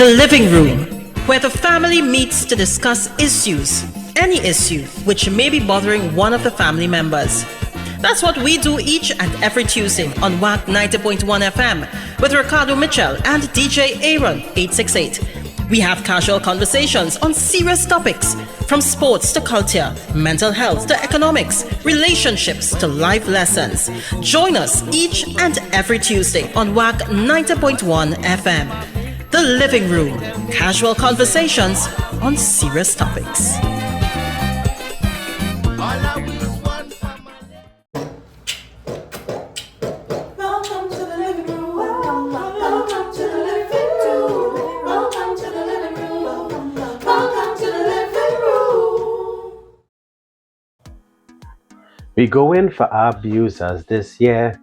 The living room, where the family meets to discuss issues, any issue which may be bothering one of the family members. That's what we do each and every Tuesday on WAC 90.1 FM with Ricardo Mitchell and DJ Aaron 868. We have casual conversations on serious topics, from sports to culture, mental health to economics, relationships to life lessons. Join us each and every Tuesday on WAC 90.1 FM. The living room, casual conversations on serious topics. We go in for our abusers this year.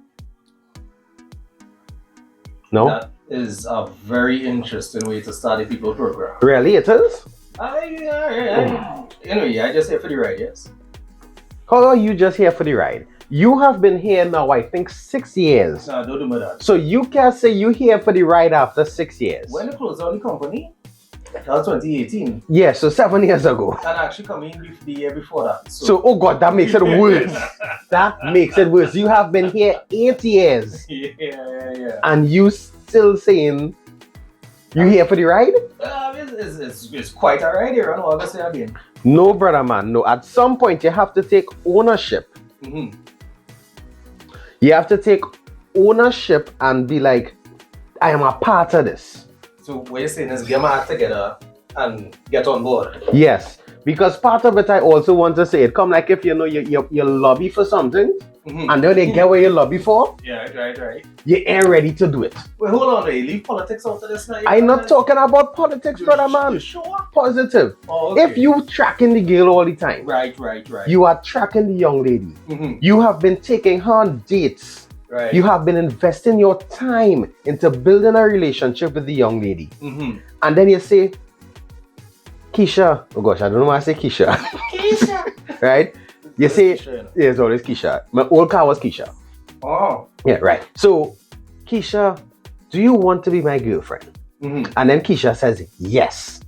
No? That is a very interesting way to start a people program. Really, it is? Anyway, I just here for the ride, yes. How are you just here for the ride? You have been here now, I think, 6 years. No, don't do that. So you can't say you here for the ride after 6 years. When you closed down the company, that was 2018. Yeah, so 7 years ago. And actually coming the year before that. So, oh God, that makes it worse. That makes it worse. You have been here 8 years. Yeah. And you still saying you here for the ride? It's quite a ride here, I know what I'm saying again. No, brother man, no. At some point, you have to take ownership. Mm-hmm. You have to take ownership and be like, I am a part of this. So what you're saying is get my act together and get on board. Yes, because part of it I also want to say, it come like if you know you lobby for something, Mm-hmm. and then they get what you lobby for, Yeah, right. you ain't ready to do it. Wait, hold on, leave politics out of this now. I'm not talking about politics, brother man. You sure? Positive. Oh, okay. If you tracking the girl all the time, Right. you are tracking the young lady. Mm-hmm. You have been taking her on dates. Right. You have been investing your time into building a relationship with the young lady. Mm-hmm. And then you say, Keisha, oh gosh, I don't know why I say Keisha. Keisha. Right? You say, Keisha, you know. yeah, it's always Keisha. My old car was Keisha. Oh. Yeah, right. So, Keisha, do you want to be my girlfriend? Mm-hmm. And then Keisha says, yes.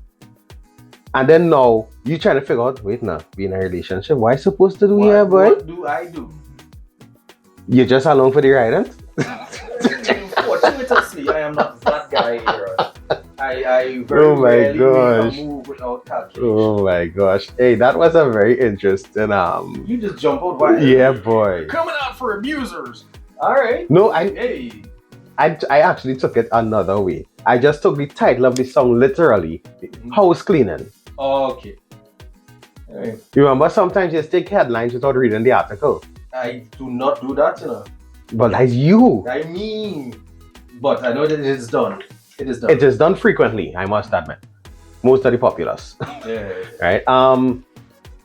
And then now, you trying to figure out, wait now, be in a relationship. What I supposed to do here, boy? What do I do? You're just along for the ride, huh? Fortuitously, I am not that guy here. I very Oh my rarely gosh. make a move without calculation. Oh my gosh. Hey, that was a very interesting, You just jump out wide. yeah, boy. Coming out for abusers. All right. No, Hey. I actually took it another way. I just took the title of the song literally, house cleaning. Okay. All right. You remember sometimes you take headlines without reading the article. I do not do that, you know. But that's you. I mean, but I know that it is done. It is done. It is done frequently, I must admit. Most of the populace. Yeah. Right?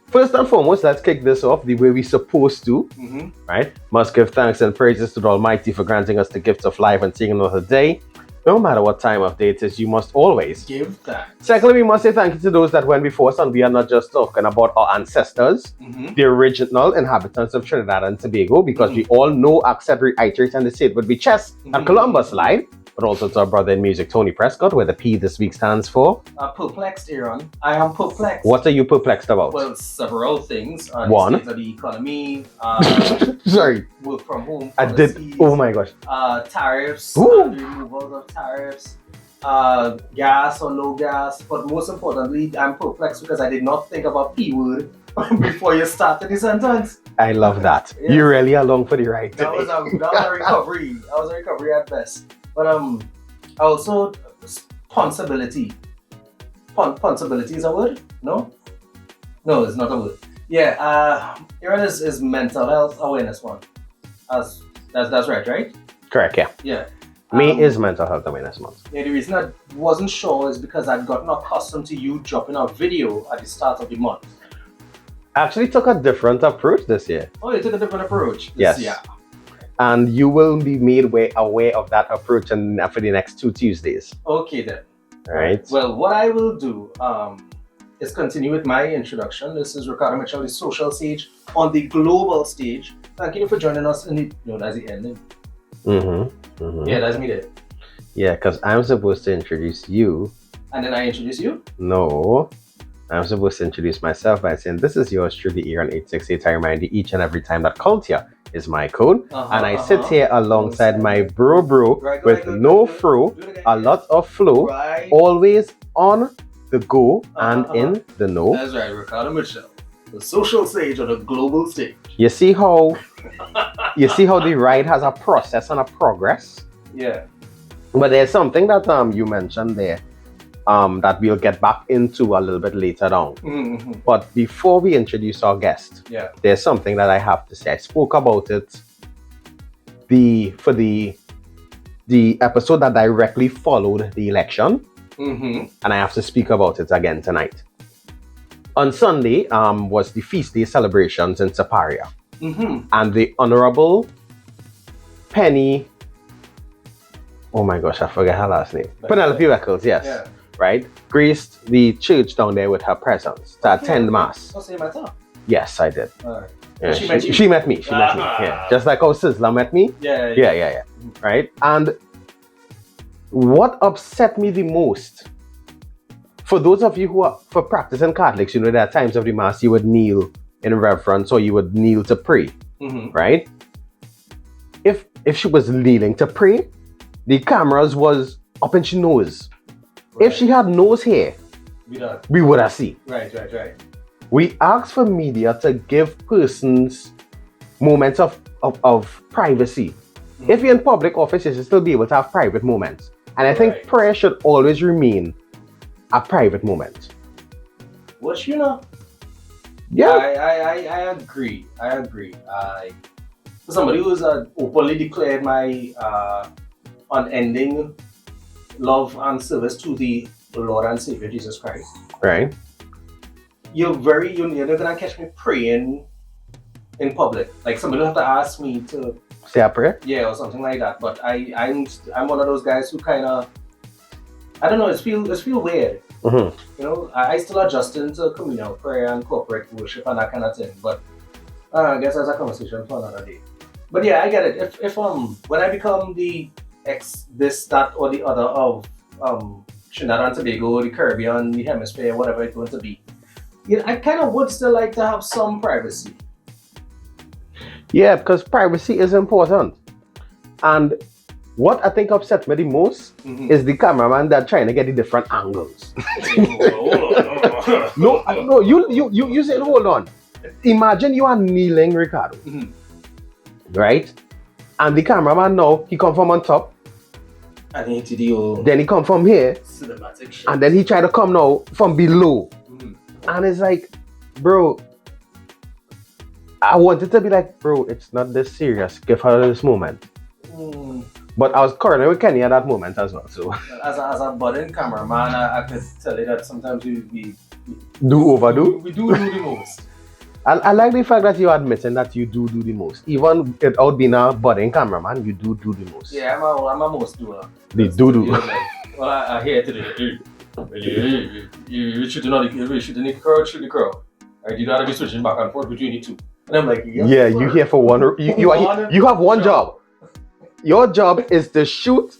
First and foremost, let's kick this off the way we're supposed to. Mm-hmm. Right? Must give thanks and praises to the Almighty for granting us the gift of life and seeing another day. No matter what time of day it is, you must always Give that. Secondly, we must say thank you to those that went before us, and we are not just talking about our ancestors, Mm-hmm. the original inhabitants of Trinidad and Tobago, because we all know, accept, reiterate, and the state would be chess and Columbus line, but also to our brother in music, Tony Prescott, where the P this week stands for. Perplexed, Aaron. I am perplexed. What are you perplexed about? Well, several things. One. The state of the economy. Sorry, Work from home. I did. policies, Oh my gosh. Tariffs. Ooh. And the removal of tariffs. Gas or no gas. But most importantly, I'm perplexed because I did not think about P word before you started the sentence. I love that. Yeah. You're really along for the ride That was today. a recovery. That was a recovery at best. But also responsibility. Responsibility is a word? No, it's not a word. Yeah. Here is mental health awareness month. That's right? Correct, yeah. Yeah. May is Mental Health Awareness Month. Yeah, the reason I wasn't sure is because I'd gotten accustomed to you dropping a video at the start of the month. I actually took a different approach this year. Oh, you took a different approach. Yes. Yeah. And you will be made aware of that approach for the next 2 Tuesdays. Okay then. Right? Well, what I will do is continue with my introduction. This is Ricardo Mitchell, the social sage on the global stage. Thank you for joining us in the... No, that's the ending. Mm-hmm. Mm-hmm. Yeah, that's me there. Yeah, because I'm supposed to introduce you And then I introduce you? No. I'm supposed to introduce myself by saying, this is yours truly, Aaron 868. I remind you each and every time that culture is my code. And I sit here alongside my bro with no fro, a lot of flow, always on the go and in the know. That's right, Ricardo Mitchell. The social stage or the global stage. You see how the ride has a process and a progress? Yeah. But there's something that you mentioned there that we'll get back into a little bit later on. Mm-hmm. But before we introduce our guest, there's something that I have to say. I spoke about it for the episode that directly followed the election, and I have to speak about it again tonight. On Sunday was the feast day celebrations in Saparia, and the Honorable Penny. Oh my gosh, I forget her last name. Penelope Weckles, yes. Yeah. Right? Graced the church down there with her presence to attend Mass. Oh, so you met her? Yes, I did. Alright. Yeah, she met you? She met me. Yeah. Just like how Sizzler met me. Yeah. Right? And what upset me the most, for those of you who are for practicing Catholics, you know, there are times of the Mass you would kneel in reverence or you would kneel to pray. Right? If she was kneeling to pray, the cameras was up in her nose. Right. If she had nose hair, we would have seen. Right. We asked for media to give persons moments of privacy. If you're in public office, you should still be able to have private moments. And I think prayer should always remain a private moment. Which, you know, yeah, I agree. For somebody who's openly declared my unending love and service to the Lord and Savior Jesus Christ. Right. You're not gonna catch me praying in public. Like somebody will have to ask me to say a prayer. Yeah, or something like that. But I'm one of those guys who kind of, I don't know. It feels weird. You know, I still adjusting to communal prayer and corporate worship and that kind of thing. But I guess that's a conversation for another day. But yeah, I get it. If when I become the this, that, or the other of Trinidad and Tobago, the Caribbean, the Hemisphere, whatever it's going to be, yeah, I kind of would still like to have some privacy. Yeah, because privacy is important. And what I think upset me the most is the cameraman that trying to get the different angles. No, you said hold on. Imagine you are kneeling, Ricardo, right? And the cameraman now he come from on top. And then he come from here, cinematic shit. And then he try to come now from below. And it's like, bro, I wanted to be like, bro, it's not this serious. Give her this moment. But I was currently with Kenny at that moment as well. So as a budding cameraman, I could tell you that sometimes we overdo. We do the most. I like the fact that you're admitting that you do the most. Even without being a budding cameraman, you do the most. Yeah, I'm a most doer. The do. Well, I hear today. You should not shoot the crowd, shoot the crowd. Right? You gotta be switching back and forth between the two. And I'm like, yeah, you here for one. You have one job. Your job is to shoot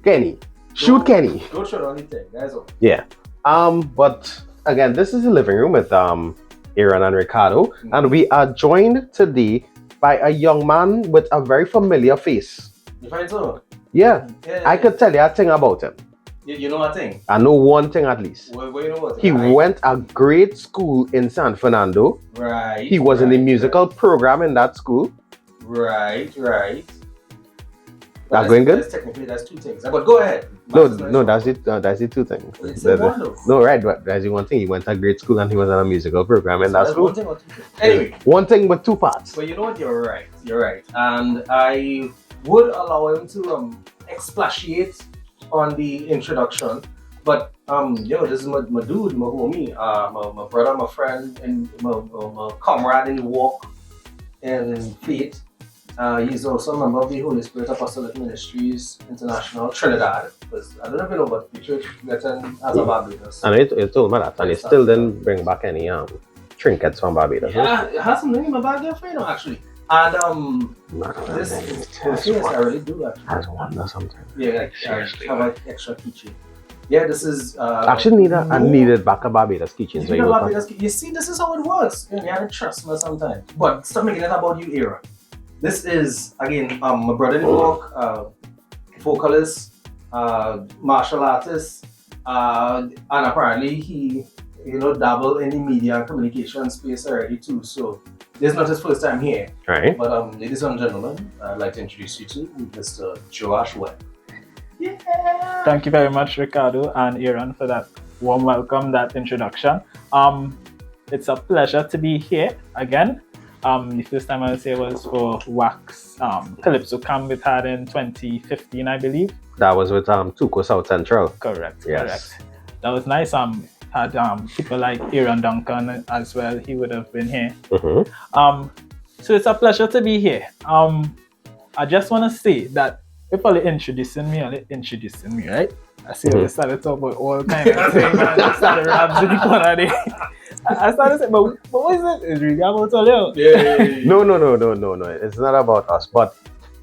Kenny. Shoot Kenny. Don't shoot anything. That's all. Yeah. But again, this is the living room with Aaron and Ricardo, and we are joined today by a young man with a very familiar face. You find so? Yeah. I could tell you a thing about him. You know a thing? I know one thing at least. What you know what? He went a great school in San Fernando. Right. He was in the musical program in that school. Right. That's going good? Technically, that's two things. But go ahead. No, that's the two things. No, right. That's the one thing. He went to great school and he was in a musical program in that school. One thing or two things. Anyway. One thing with two parts. But you know what? You're right. And I would allow him to expatiate on the introduction. But this is my dude, my homie, my brother, my friend, and my comrade in the walk and in faith. He's also a member of the Holy Spirit Apostolic Ministries International Trinidad. Because I don't know if you know, but the church met in as a Barbados. And you told me that, and he still didn't bring back any trinkets from Barbados. Yeah, it has something in my bag there for you, actually. And this yes, I really do actually. Has one or something. Yeah, like I have an extra keychain. Yeah, this is Actually, I needed back a Barbados kitchen. So you see, this is how it works. You have to trust me sometimes. But stop making it about you, Aaron. This is again my brother in New York, vocalist, martial artist, and apparently he dabbled in the media and communication space already too. So this is not his first time here. Right. But ladies and gentlemen, I'd like to introduce you to Mr. Joash Webb. Yeah. Thank you very much, Ricardo and Aaron, for that warm welcome, that introduction. It's a pleasure to be here again. The first time I would say was for Wax Calypso Camp we had in 2015, I believe. That was with Tuco South Central. Correct. Yes. Correct. That was nice. Had people like Aaron Duncan as well. He would have been here. Mm-hmm. So it's a pleasure to be here. I just want to say that people are introducing me, right? I see they started talking about all kinds of things and started raps in the corner there. I started saying, but what is it? It's really about all yeah. No. It's not about us. But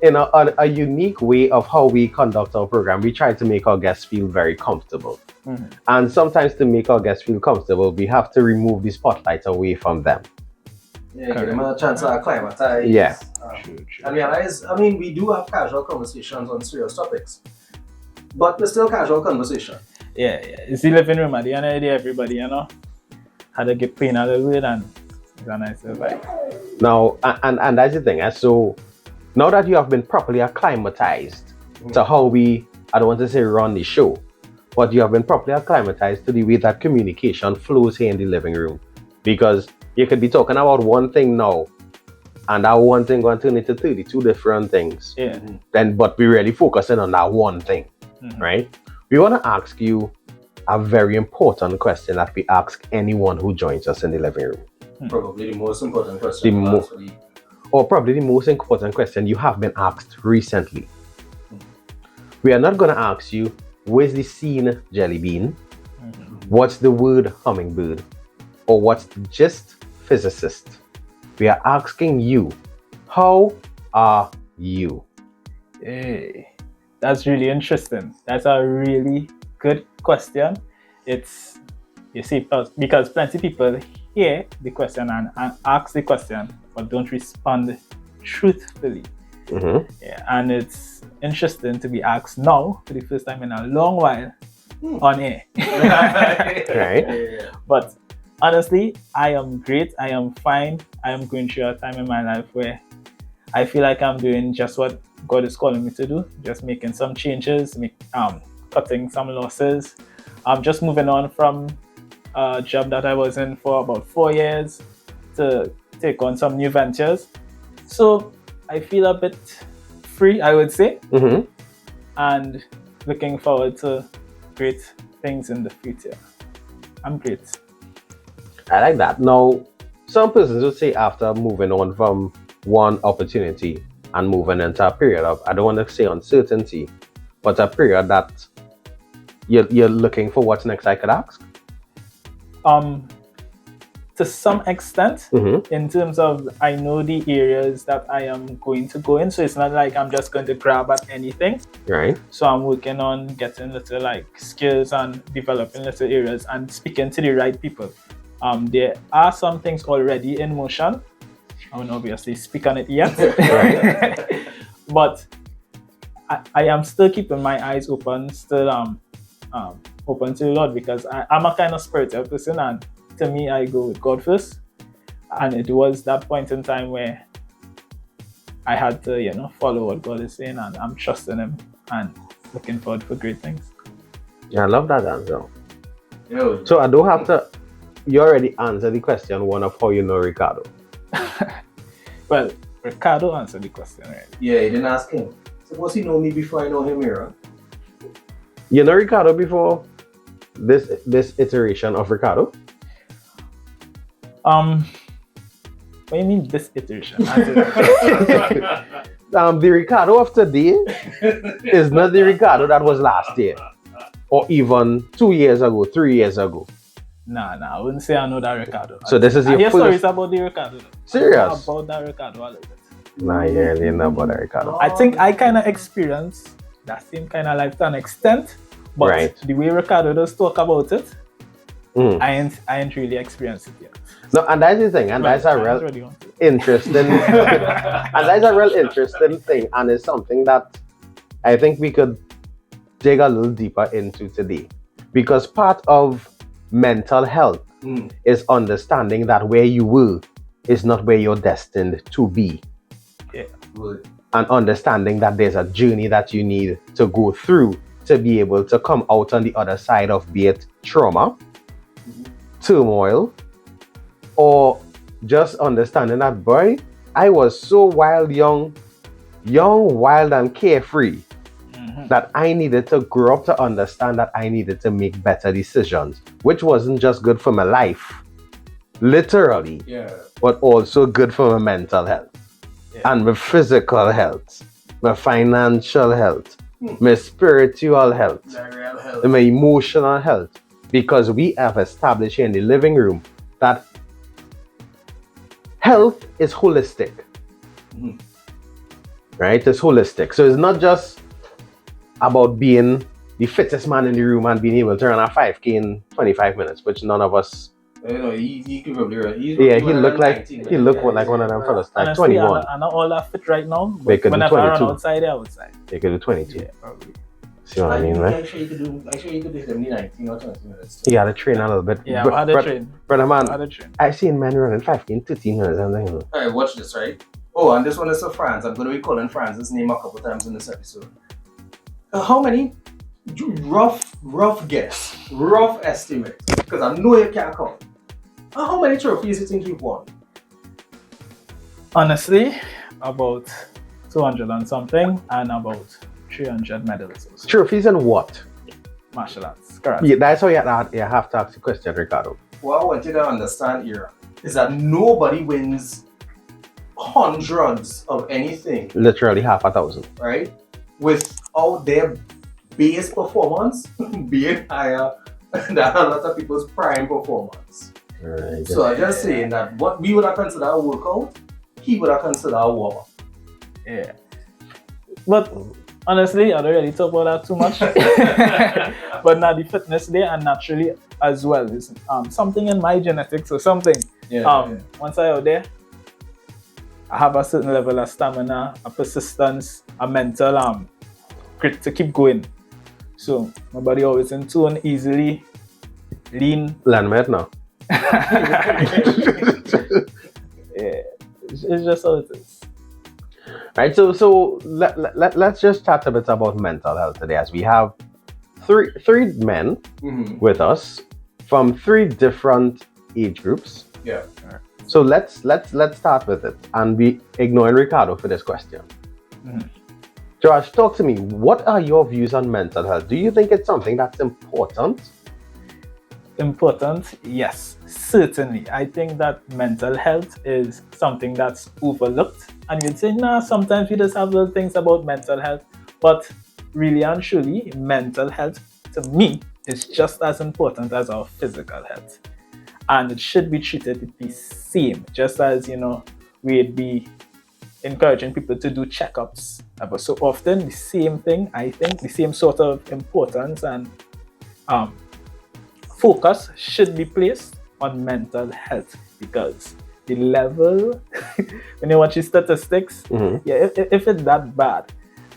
in a unique way of how we conduct our program, we try to make our guests feel very comfortable. Mm-hmm. And sometimes to make our guests feel comfortable, we have to remove the spotlight away from them. Yeah, give them a chance to acclimatize. Yeah. True. And realize, we do have casual conversations on serious topics, but they're still casual conversation. Yeah. It's the living room at the end of the day, everybody, had to get pain a little bit and it's a nice vibe. Now, and that's the thing. So now that you have been properly acclimatized to how we, I don't want to say run the show, but you have been properly acclimatized to the way that communication flows here in the living room. Because you could be talking about one thing now, and that one thing going to turn into 32 different things. Yeah. But we're really focusing on that one thing, right? We want to ask you a very important question that we ask anyone who joins us in the living room. Probably the most important question. Or probably the most important question you have been asked recently. We are not going to ask you, where's the scene jelly bean? What's the word hummingbird? Or what's the gist physicist? We are asking you, how are you? Hey, that's really interesting. That's a really good question. It's, you see, because plenty of people hear the question and ask the question, but don't respond truthfully. Mm-hmm. Yeah, and it's interesting to be asked now for the first time in a long while on air. Right. But honestly, I am great. I am fine. I am going through a time in my life where I feel like I'm doing just what God is calling me to do. Just making some changes, cutting some losses. I'm just moving on from a job that I was in for about 4 years to take on some new ventures. So I feel a bit free, I would say, and looking forward to great things in the future. I'm great. I like that. Now, some persons would say after moving on from one opportunity and moving into a period of, I don't want to say uncertainty, but a period that you're looking for what's next, I could ask? To some extent, in terms of I know the areas that I am going to go in, so it's not like I'm just going to grab at anything. Right. So I'm working on getting little skills and developing little areas and speaking to the right people. There are some things already in motion. I won't obviously speak on it yet, but I am still keeping my eyes open, still open to the Lord, because I'm a kind of spiritual person, and to me, I go with God first. And it was that point in time where I had to, follow what God is saying, and I'm trusting Him and looking forward for great things. Yeah, I love that answer. So I don't have to. You already answered the question one of how you know Ricardo. Well, Ricardo answered the question, right? Yeah, he didn't ask him. Suppose he know me before I know him, Aaron. You know Ricardo before this iteration of Ricardo? What do you mean this iteration? The Ricardo of today is not the Ricardo that was last year, or even 2 years ago, 3 years ago. Nah, I wouldn't say I know that Ricardo. So this is your first stories about the Ricardo. Serious? About that Ricardo a little bit. Nah, you really know about that Ricardo. I think I kind of experienced that same kind of life to an extent, But Right. the way Ricardo does talk about it, I ain't really experienced it yet. No, and that's the thing, and that's a real interesting, and that's a real interesting thing, and it's something that I think we could dig a little deeper into today, because part of mental health is understanding that where you were is not where you're destined to be. Yeah. Good. And understanding that there's a journey that you need to go through to be able to come out on the other side of, be it trauma, turmoil, or just understanding that, boy, I was so young, wild and carefree, that I needed to grow up to understand that I needed to make better decisions, which wasn't just good for my life, literally, but also good for my mental health, and my physical health, my financial health, my spiritual health, and my emotional health, because we have established here in the living room that health is holistic, right? It's holistic. So it's not just about being the fittest man in the room and being able to run a 5K in 25 minutes, which none of us. You know, he could probably run. He looked like one of them fellas, like Honestly, 21. I'm not all that fit right now, They but could do whenever I run 22. outside, they're outside. They could do 22. Yeah, probably. See what I mean, right? Actually, you could do 19 or 20 minutes. You gotta train a little bit. Yeah, I had to train. Brother man, I had to train. I've seen men running 5K in 15 minutes. I'm like, Alright, watch this, right? Oh, and this one is for Franz. I'm going to be calling Franz's name a couple times in this episode. How many? Rough guess. Rough estimate. Because I know you can't count. How many trophies do you think you've won? Honestly, about 200 and something, and about 300 medals. or so. trophies and what? Martial arts. Correct. Yeah, that's how you have to ask the question, Ricardo. What I want you to understand here is that nobody wins hundreds of anything, Literally 500,000. right? Without their base performance being higher than a lot of people's prime performance. Right. So I'm just saying that what we would have considered a workout, he would have considered a warm-up. Yeah. But honestly, I don't really talk about that too much. But now the fitness there and naturally as well is something in my genetics or something. Once I out there, I have a certain level of stamina, a persistence, a mental grit to keep going. So my body always in tune, easily, lean. Landmate now. Yeah, it's just how it is. Right, so let's just chat a bit about mental health today, as we have three men with us from 3 different age groups. Yeah. So let's start with it and be ignoring Ricardo for this question. Joash, talk to me. What are your views on mental health? Do you think it's something that's important? Important, yes, certainly. I think that mental health is something that's overlooked. And you'd say, nah, sometimes we just have little things about mental health. But really and truly, mental health, to me, is just as important as our physical health. And it should be treated the same, just as, we'd be encouraging people to do checkups. But so often, the same thing, I think, the same sort of importance and focus should be placed on mental health, because the level, when you watch the statistics, if it's that bad,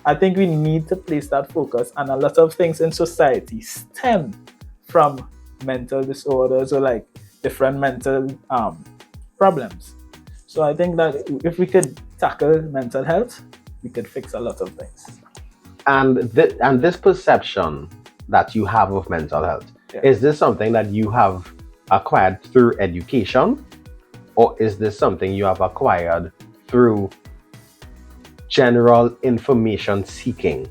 I think we need to place that focus. And a lot of things in society stem from mental disorders or like different mental problems. So I think that if we could tackle mental health, we could fix a lot of things. And this perception that you have of mental health, is this something that you have acquired through education, or is this something you have acquired through general information seeking?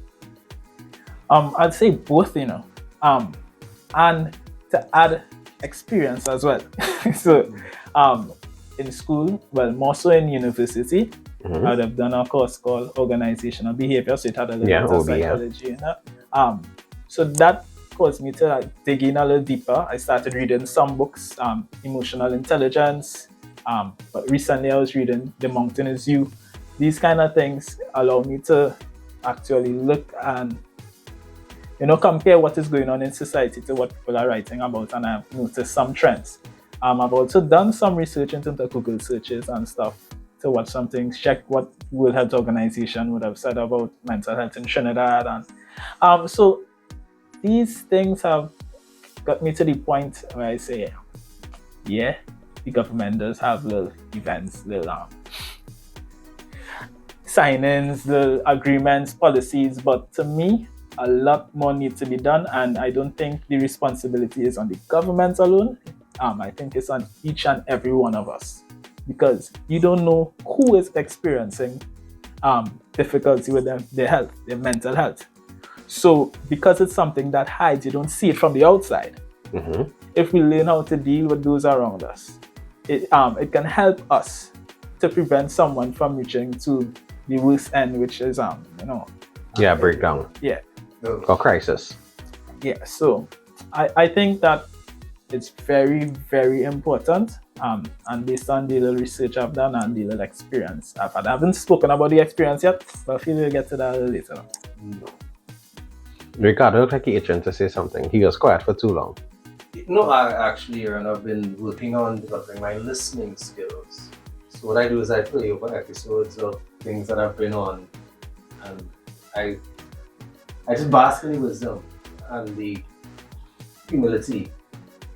I'd say both, and to add experience as well. So in school, well, more so in university, I'd have done a course called organizational behavior, so it had a little bit of psychology in it. So that caused me to dig in a little deeper. I started reading some books, emotional intelligence, but recently I was reading The Mountain Is You. These kind of things allow me to actually look and compare what is going on in society to what people are writing about, and I've noticed some trends. I've also done some research in terms of Google searches and stuff to watch some things, check what World Health Organization would have said about mental health in Trinidad. And so these things have got me to the point where I say, yeah, the government does have little events, little sign-ins, little agreements, policies, but to me, a lot more needs to be done, and I don't think the responsibility is on the government alone. I think it's on each and every one of us, because you don't know who is experiencing difficulty with their health, their mental health. So because it's something that hides, you don't see it from the outside. Mm-hmm. If we learn how to deal with those around us, it can help us to prevent someone from reaching to the worst end, which is breakdown. Yeah. Or crisis. Yeah. So I think that it's very, very important. And based on the little research I've done and the little experience I've had. I haven't spoken about the experience yet, but I feel we'll get to that a little later on. Ricardo looked like he itching to say something. He was quiet for too long. No, I actually, Aaron, I've been working on developing my listening skills. So what I do is I play over episodes of things that I've been on, and I just bask in the wisdom and the humility.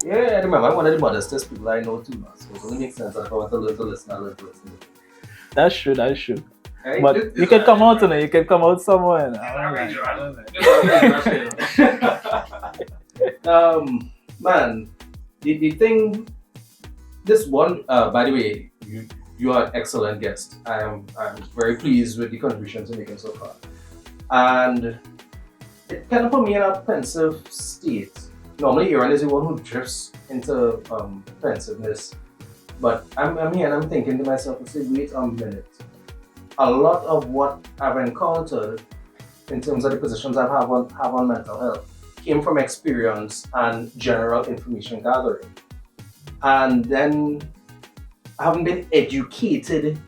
Yeah, I remember I'm one of the modestest people I know too, so it doesn't make sense that if I want to learn to listen, I learn to listen. That's true. Right? But you can come out tonight, you can come out somewhere. Man, the thing, this one, by the way, you are an excellent guest. I'm very pleased with the contributions you're making so far. And it kind of put me in a pensive state. Normally, Aaron is the one who drifts into pensiveness. But I'm here and I'm thinking to myself, I say, wait a minute. A lot of what I've encountered in terms of the positions I have on mental health came from experience and general information gathering. And then I haven't been educated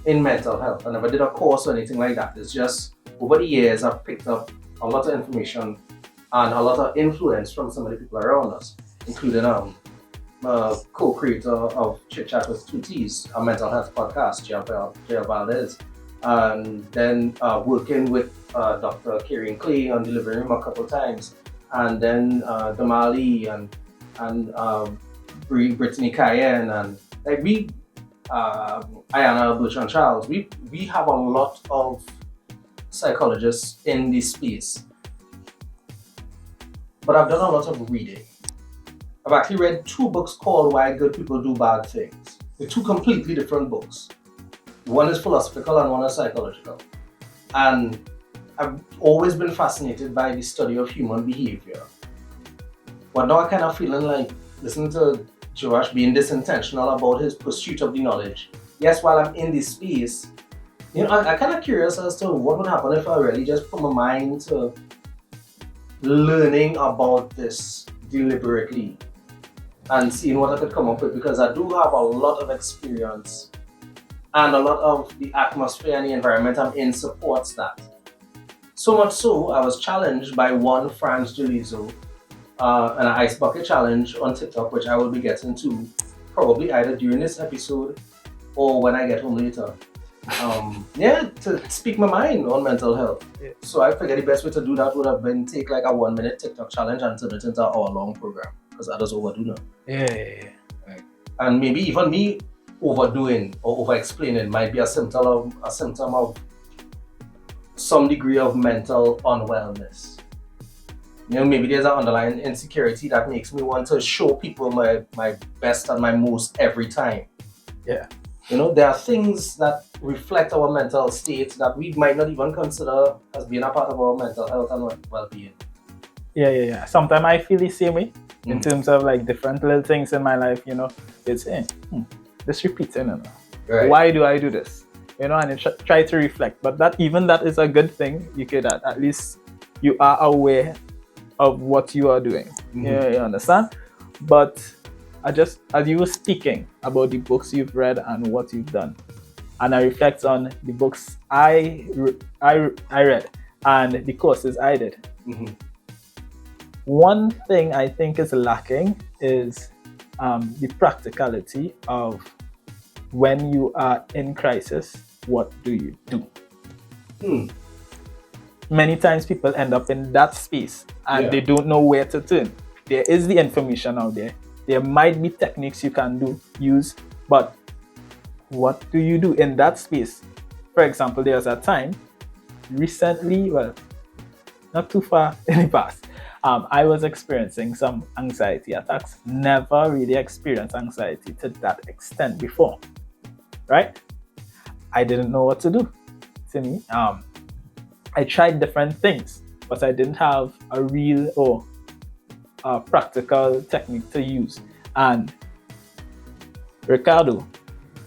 in mental health. I never did a course or anything like that. It's just over the years I've picked up a lot of information and a lot of influence from some of the people around us, including co-creator of Chit Chat with Two T's, a mental health podcast, J.L. Valdez, and then working with Dr. Kieran Clay on delivering him a couple times, and then Damali and Brittany Cayenne, and like Ayana Bertrand Charles, we have a lot of psychologists in this space. But I've done a lot of reading. I've actually read 2 books called Why Good People Do Bad Things. They're 2 completely different books. One is philosophical and one is psychological. And I've always been fascinated by the study of human behavior. But now I kind of feeling like listening to Joash being disintentional about his pursuit of the knowledge. Yes, while I'm in this space, I'm kind of curious as to what would happen if I really just put my mind to learning about this deliberately and seeing what I could come up with, because I do have a lot of experience and a lot of the atmosphere and the environment I'm in supports that. So much so, I was challenged by one Franz Jalizo, an ice bucket challenge on TikTok, which I will be getting to probably either during this episode or when I get home later. To speak my mind on mental health. Yeah. So I figured the best way to do that would have been take like a 1-minute TikTok challenge and turn it into an hour-long program, because that is overdo now. Yeah. Right. And maybe even me overdoing or over-explaining might be a symptom of some degree of mental unwellness. Maybe there's an underlying insecurity that makes me want to show people my best and my most every time. Yeah. There are things that reflect our mental state that we might not even consider as being a part of our mental health and well-being. Yeah. Sometimes I feel the same way in terms of like different little things in my life, it's this repeating, Right. Why do I do this? And try to reflect. But that is a good thing. You could at least you are aware of what you are doing. Mm-hmm. Yeah, you understand? But as you were speaking about the books you've read and what you've done, and I reflect on the books I read and the courses I did. Mm-hmm. One thing I think is lacking is the practicality of when you are in crisis, what do you do? Many times people end up in that space and they don't know where to turn. There is the information out there. There might be techniques you can use, but what do you do in that space? For example, there was a time recently, well, not too far in the past, I was experiencing some anxiety attacks. Never really experienced anxiety to that extent before, right? I didn't know what to do. To me, I tried different things, but I didn't have a real or practical technique to use. And Ricardo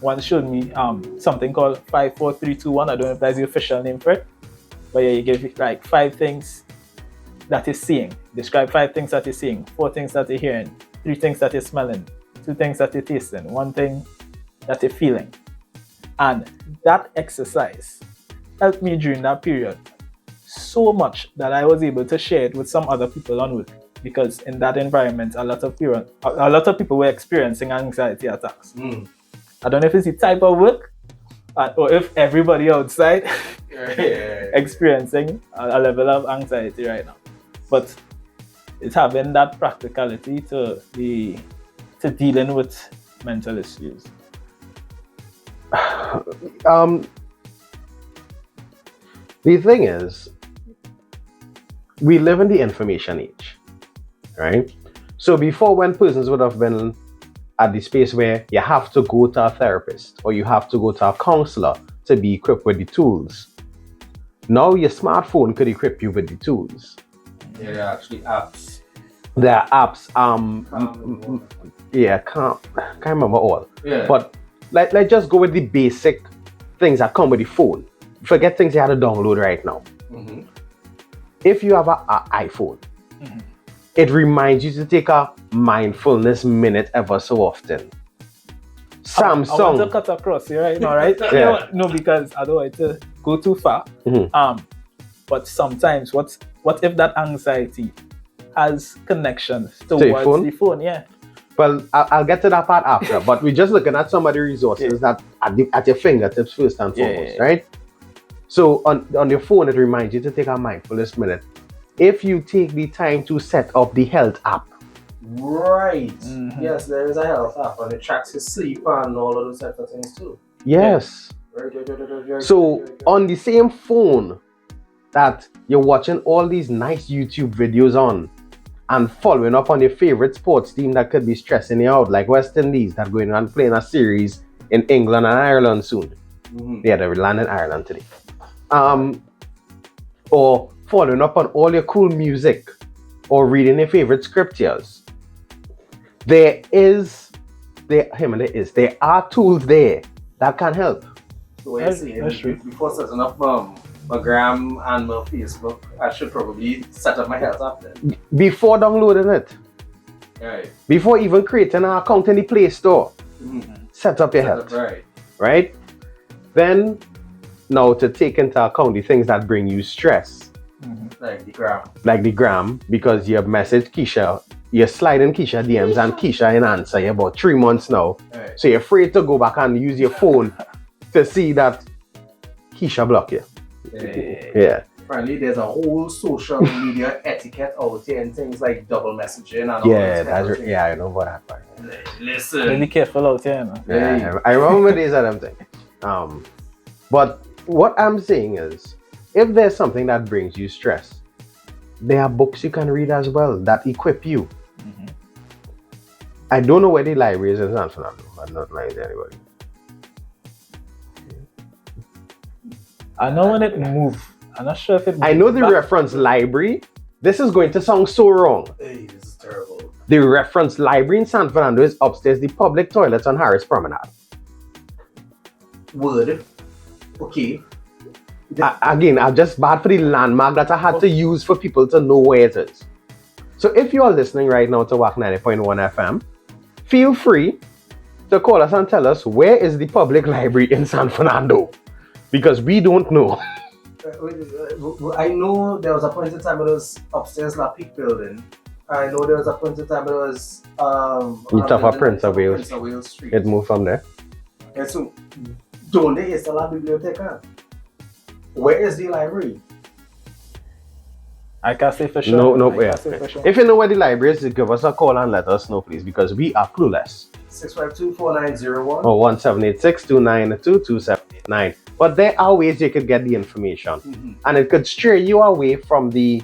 once showed me something called 5, 4, 3, 2, 1. I don't know if that's the official name for it, but yeah, you give like 5 things that you're seeing. Describe 5 things that you're seeing, 4 things that you're hearing, 3 things that you're smelling, 2 things that you're tasting, 1 thing that you're feeling. And that exercise helped me during that period so much that I was able to share it with some other people on work, because in that environment, a lot of people were experiencing anxiety attacks. I don't know if it's the type of work or if everybody outside experiencing a level of anxiety right now, but it's having that practicality to dealing with mental issues. The thing is, we live in the information age, right? So before, when persons would have been at the space where you have to go to a therapist or you have to go to a counselor to be equipped with the tools, now your smartphone could equip you with the tools. There are actually apps. There are apps. Can't remember all. Yeah. But let's just go with the basic things that come with the phone. Forget things you have to download right now. If you have an iPhone, it reminds you to take a mindfulness minute ever so often. Samsung. I want to cut across here right now, right? Yeah. No, because I don't want to go too far. But sometimes, what if that anxiety has connections towards the phone? Yeah. Well, I'll get to that part after. But we're just looking at some of the resources that at your fingertips first and foremost, right? So on your phone, it reminds you to take a mindfulness minute. If you take the time to set up the health app. Right. Yes, there is a health app and it tracks your sleep and all of those types of things too. Yes. So on the same phone that you're watching all these nice YouTube videos on and following up on your favorite sports team that could be stressing you out, like West Indies that going on playing a series in England and Ireland soon. Yeah, they're landing in Ireland today. Or following up on all your cool music or reading your favorite scriptures. There are tools there that can help. So what you're saying, before setting up my Gram and my Facebook, I should probably set up my health app then. Before downloading it. Right. Before even creating an account in the Play Store. Set up your health. Right? Then, now to take into account the things that bring you stress. Like the Gram. Like the Gram, because you have messaged Keisha, you're sliding Keisha DMs and Keisha ain't answer you about 3 months now. Right. So you're afraid to go back and use your phone to see that Keisha blocked you. Yeah. Apparently there's a whole social media etiquette out here and things like double messaging and all that. Yeah, I know about that. Listen. Be careful out here. Yeah, I remember these are them things. But what I'm saying is, if there's something that brings you stress, there are books you can read as well that equip you. I don't know where the library is in San Fernando. I'm not lying to anybody. I know when it moved. I'm not sure if it moved. I know the reference library. This is going to sound so wrong. Hey, this is terrible. The reference library in San Fernando is upstairs the public toilets on Harris Promenade. Word. Okay. Again, I'm just bad for the landmark that I had to use for people to know where it is. So if you are listening right now to WAC 90.1 FM, feel free to call us and tell us where is the public library in San Fernando, because we don't know. I know there was a point in time when it was upstairs La Peak building, I know there was a point in time there was You talk about Prince of Wales. Prince of Wales Street. It moved from there. And so, donde está la biblioteca? Where is the library? I can't say for sure. No, I yeah. can't say for sure. If you know where the library is, give us a call and let us know, please, because we are clueless. 652-4901. Or 1786-292-2789. But there are ways you could get the information, and it could steer you away from the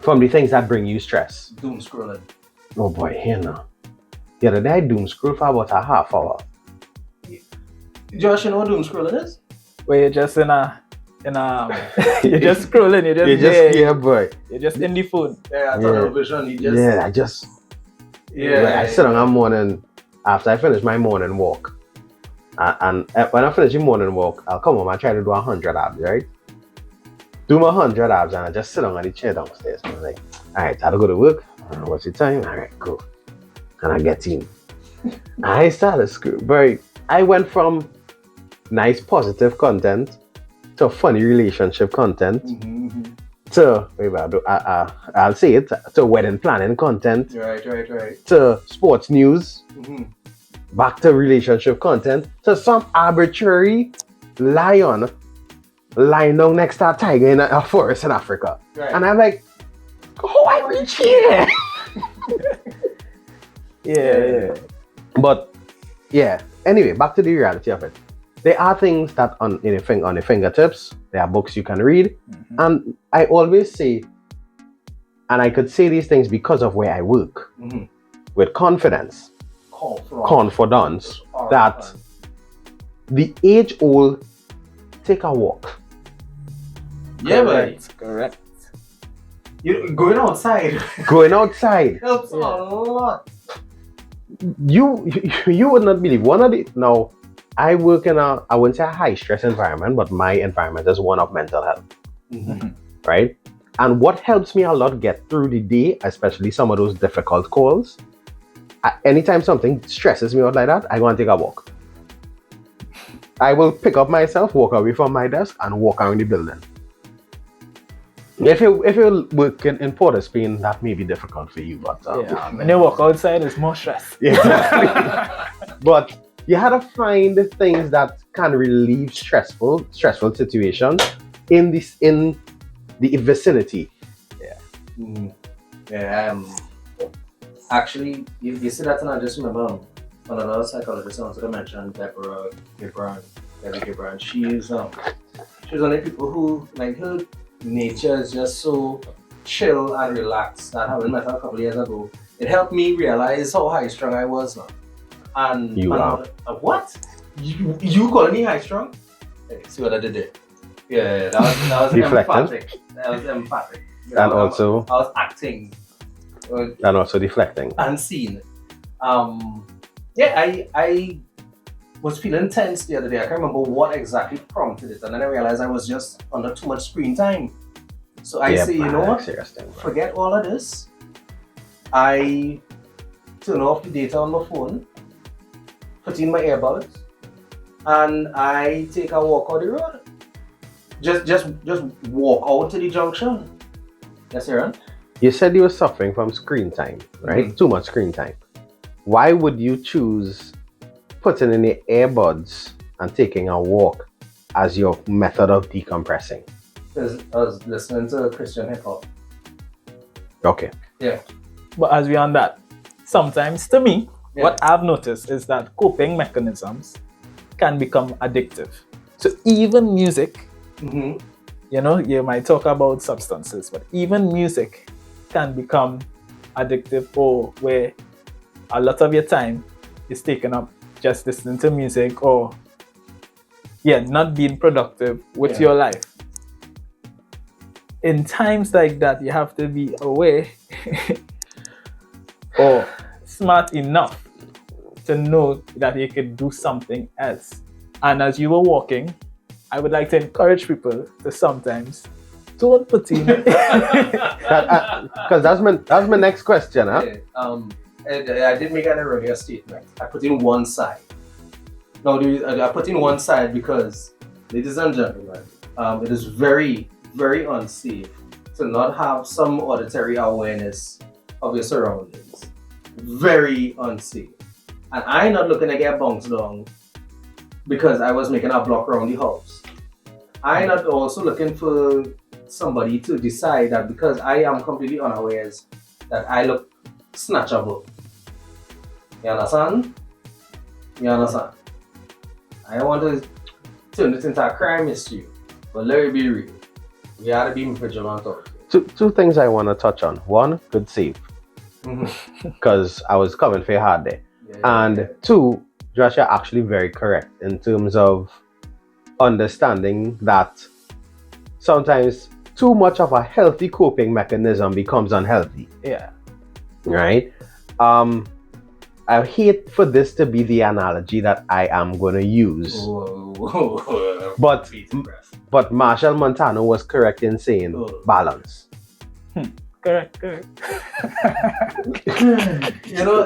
things that bring you stress. Doom scrolling. Oh boy, here now. The other day I doom scroll for about a half hour. Josh, you know what doom scrolling is? Where you're just you're just scrolling, Yeah, boy. You're just in the phone. Yeah, I thought television. I sit on a morning after I finish my morning walk. And when I finish the morning walk, I'll come home and try to do 100 abs, right? Do my 100 abs and I just sit on the chair downstairs. And I'm like, all right, I'll go to work. What's the time? All right, cool. And I get in. I started school. But I went from nice positive content to funny relationship content to, I'll say it, to wedding planning content. Right. To sports news. Back to relationship content. To some arbitrary lion lying down next to a tiger in a forest in Africa. Right. And I'm like, how I reach here? Yeah. But yeah, anyway, back to the reality of it. There are things that on the fingertips. There are books you can read. And I always say, and I could say these things because of where I work, with confidence, confidence, that the age-old take a walk. Yeah, buddy. Correct. You going outside. Going outside Helps a lot. You would not believe now I work in I wouldn't say a high stress environment, but my environment is one of mental health. Right? And what helps me a lot get through the day, especially some of those difficult calls, anytime something stresses me out like that, I go and take a walk. I will pick up myself, walk away from my desk, and walk around the building. If you're working in Port of Spain, that may be difficult for you, but when you walk outside, it's more stress. Exactly. But you have to find things that can relieve stressful situations in the vicinity. Actually, you see that, and I just remember another psychologist I wanted to mention, Deborah Gibran. She's one of the people who, like, her nature is just so chill and relaxed that having met her a couple of years ago, it helped me realize how high strung I was now. And you are. What? You calling me high strung? Hey, see what I did there? Yeah, that was emphatic. That was emphatic. And also I was acting. And also deflecting. Unseen. I was feeling tense the other day. I can't remember what exactly prompted it, and then I realized I was just under too much screen time. So I say, you know what? Forget all of this. I turn off the data on my phone, put in my earbuds, and I take a walk on the road. Just walk out to the junction. Yes, Aaron? You said you were suffering from screen time, right? Too much screen time. Why would you choose putting in the earbuds and taking a walk as your method of decompressing? Because I was listening to Christian hip hop. Okay. Yeah. But as we on that, sometimes to me, what I've noticed is that coping mechanisms can become addictive. So even music, you might talk about substances, but even music can become addictive, or where a lot of your time is taken up just listening to music, or not being productive with your life. In times like that, you have to be aware or smart enough to know that you could do something else. And as you were walking, I would like to encourage people to sometimes don't put in because that's my next question, huh? I did make an earlier statement. I put in one side. Now, I put in one side because, ladies and gentlemen, it is very, very unsafe to to not have some auditory awareness of your surroundings. Very unsafe. And I'm not looking to get bounced down because I was making a block around the house. I'm not also looking for somebody to decide that because I am completely unawares that I look snatchable. You understand? I don't want to turn it into a crime issue, but let it be real. We gotta be vigilant of it. Two things I want to touch on. One, good save. Because I was coming for hard there. And two, Josh, you're actually very correct in terms of understanding that sometimes too much of a healthy coping mechanism becomes unhealthy. Yeah. Right? I hate for this to be the analogy that I am going to use. But Marshall Montano was correct in saying balance. Correct.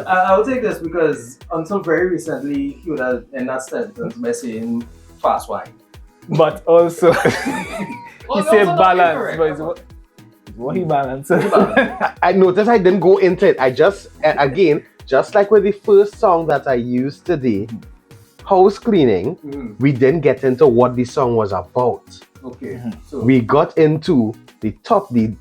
I'll take this because until very recently, he would have in that sentence by saying fast wine. But also, he said balance. But what he balance? I noticed I didn't go into it. I just, again, just like with the first song that I used today, house cleaning, we didn't get into what the song was about. Okay. So we got into the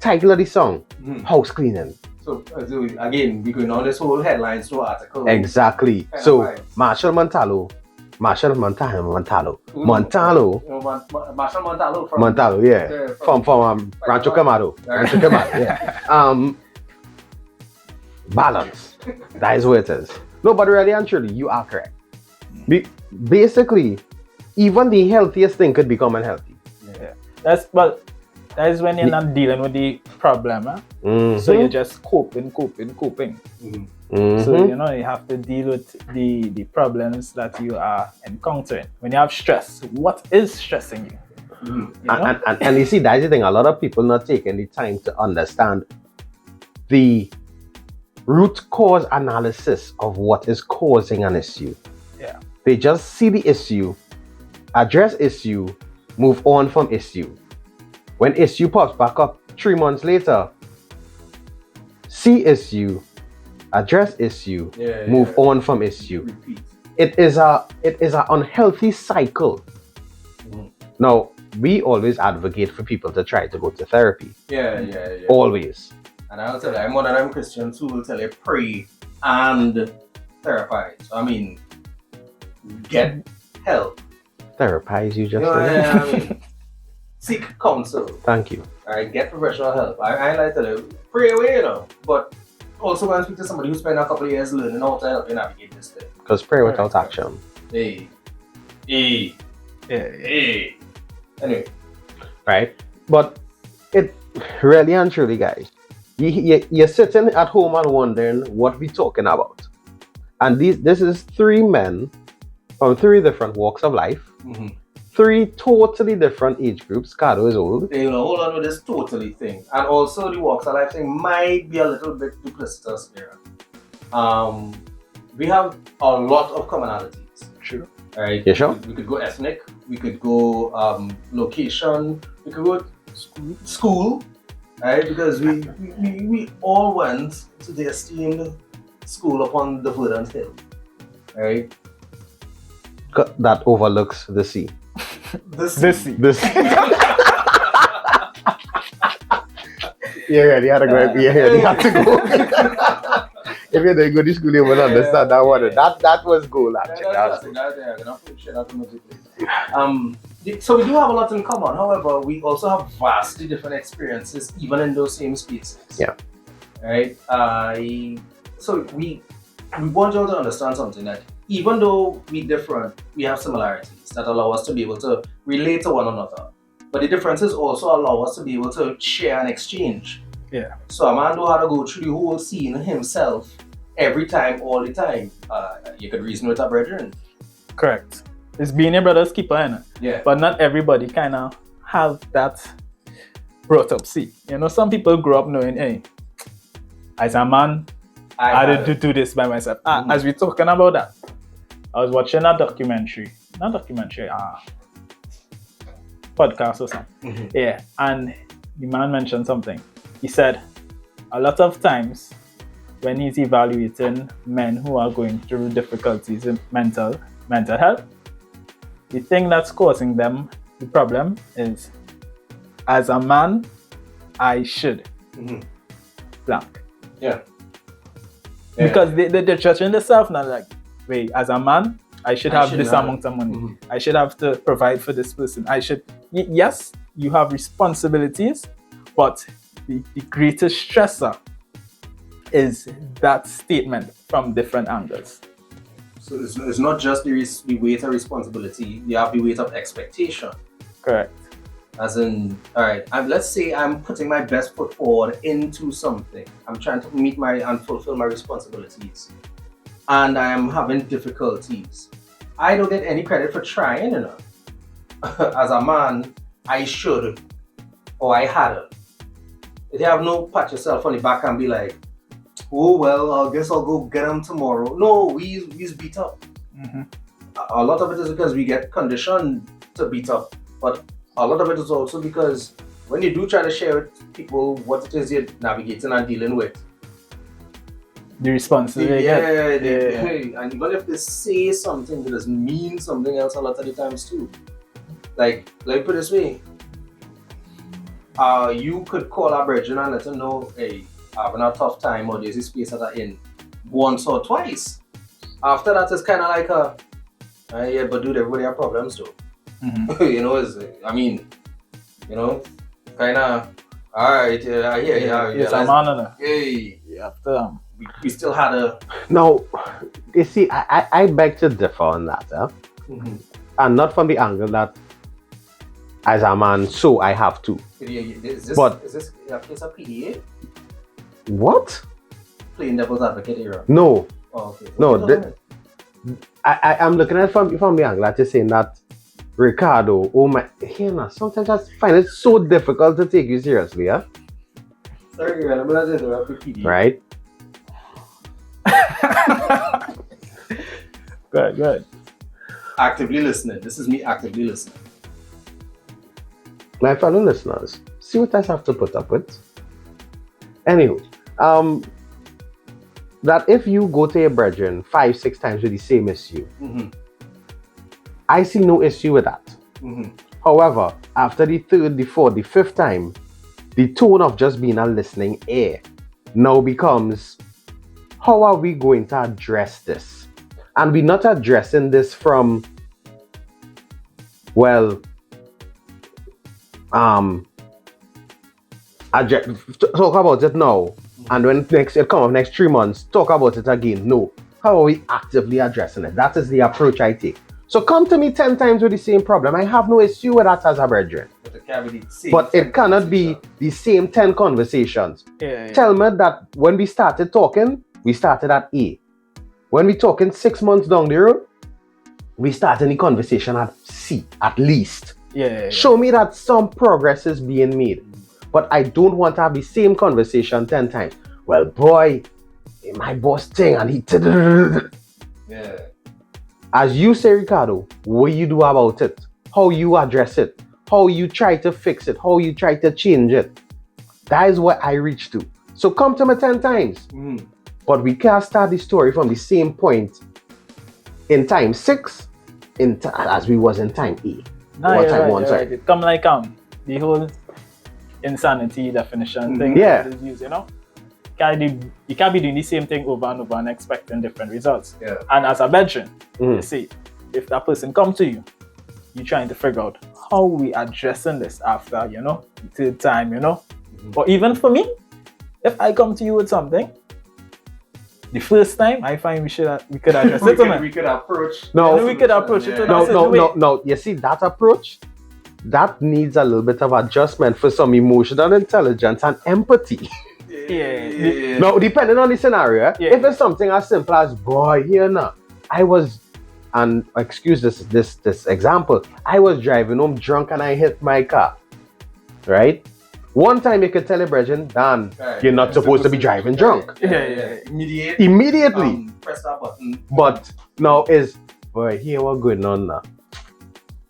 title of the song, house cleaning. So again, we're going on this whole headlines to article. Exactly. So Marshall Montalo from Rancho Camaro. Yeah. Balance. That is what it is. No, but really and truly, you are correct. Basically, even the healthiest thing could become unhealthy. Yeah. That is when you're not dealing with the problem. So you're just coping. So you have to deal with the problems that you are encountering. When you have stress, what is stressing you? And you see, that's the thing. A lot of people not taking the time to understand the root cause analysis of what is causing an issue. Yeah. They just see the issue, address issue, move on from issue. When issue pops back up 3 months later, see issue, address issue, move on from issue. Repeat. It is an unhealthy cycle. Now, we always advocate for people to try to go to therapy. Yeah. Always. And I'll tell you, I'm one of them Christians who will tell you pray and therapize. I mean, get help. Therapize, you just said? I mean, seek counsel. Thank you. Alright, get professional help. I like to tell you, pray away, but also go and speak to somebody who spent a couple of years learning how to help you navigate this thing. Because prayer without action. Hey. Anyway. Right? But it really and truly, guys, you're sitting at home and wondering what we're talking about. And this is 3 men from 3 different walks of life. 3 totally different age groups. Cardo is old. Hold on with this totally thing. And also the walks of life thing might be a little bit duplicitous here. We have a lot of commonalities. True. Right? You sure? We could go ethnic, we could go location, we could go school, right? Because we all went to the esteemed school upon the Verdant Hill, right? That overlooks the sea. The sea. You had to go. You had to go. If you're doing good in school, you will understand that one. That was goal, actually. So we do have a lot in common. However, we also have vastly different experiences, even in those same spaces. Yeah. Right. So we want you all to understand something, that even though we're different, we have similarities that allow us to be able to relate to one another. But the differences also allow us to be able to share and exchange. Yeah. So a man don't have to go through the whole scene himself every time, all the time. You could reason with a brethren. Correct. It's being a brother's keeper, innit? Yeah. But not everybody kind of have that brought up. See, some people grow up knowing, hey, as a man, I didn't do this by myself. As we're talking about that, I was watching a documentary, podcast or something. Yeah, and the man mentioned something. He said, a lot of times when he's evaluating men who are going through difficulties in mental health, the thing that's causing them the problem is, as a man, I should blank. Yeah. Because they're judging themselves now, like, wait, as a man, I should have this amount of money. I should have to provide for this person. I should, yes, you have responsibilities, but the greatest stressor is that statement from different angles. So it's not just the weight of responsibility, you have the weight of expectation. Correct. As in, all right, let's say I'm putting my best foot forward into something. I'm trying to meet and fulfill my responsibilities. And I am having difficulties. I don't get any credit for trying, you know. As a man, I should, or I had it. If you have no pat yourself on the back and be like, oh, well, I guess I'll go get him tomorrow. No, we's beat up. A lot of it is because we get conditioned to beat up. But a lot of it is also because when you do try to share with people what it is you're navigating and dealing with, the responsibility. And even if they say something, it doesn't mean something else a lot of the times too. Like, let me put it this way. You could call our brethren and let them know, hey, having a tough time, or there's a space that I'm in, once or twice. After that, it's kind of like yeah, but dude, everybody have problems too. You know, kind of, all right, yeah, It's a man, hey, after we still had a... Now, you see, I beg to differ on that, and not from the angle that as a man, so I have to. Is this a case of PDA? What? Playing devil's advocate era? No. Oh, okay. No, I'm looking at it from the angle that you're saying that Ricardo, oh my, sometimes I find it so difficult to take you seriously, yeah? Sorry, I'm not interrupting PDA. Right? Good. Actively listening. This is me actively listening. My fellow listeners, see what I have to put up with. Anyway, that if you go to your brethren 5-6 times with the same issue, I see no issue with that. However, after the third, the fourth, the fifth time, the tone of just being a listening ear now becomes, how are we going to address this? And we're not addressing this from, well, talk about it now, and when it comes next 3 months, talk about it again. No. How are we actively addressing it? That is the approach I take. So come to me 10 times with the same problem. I have no issue with that as a brethren. But it cannot be the same 10 conversations. Tell me that when we started talking, we started at A. When we talking 6 months down the road, we started the conversation at C, at least. Show me that some progress is being made. But I don't want to have the same conversation 10 times. Well, boy, my boss thing, and he... As you say, Ricardo, what you do about it, how you address it, how you try to fix it, how you try to change it. That is what I reach to. So come to me 10 times. But we can't start the story from the same point in time 6 as we was in time A. It come like the whole insanity definition thing is used, you know? You can't be doing the same thing over and over and expecting different results. And as a veteran, you see, if that person comes to you, you're trying to figure out how we addressing this after, you know, the third time, you know. Or even for me, if I come to you with something, the first time I find we could address it. We could approach. No. You see that approach? That needs a little bit of adjustment for some emotional intelligence and empathy. No, depending on the scenario, if it's something as simple as, boy, here now, I was, and excuse this example, I was driving home drunk and I hit my car, right? One time you could tell a brethren, Dan, you're not supposed to be driving drunk. Immediately. Press that button. But now is, boy, here what going on now?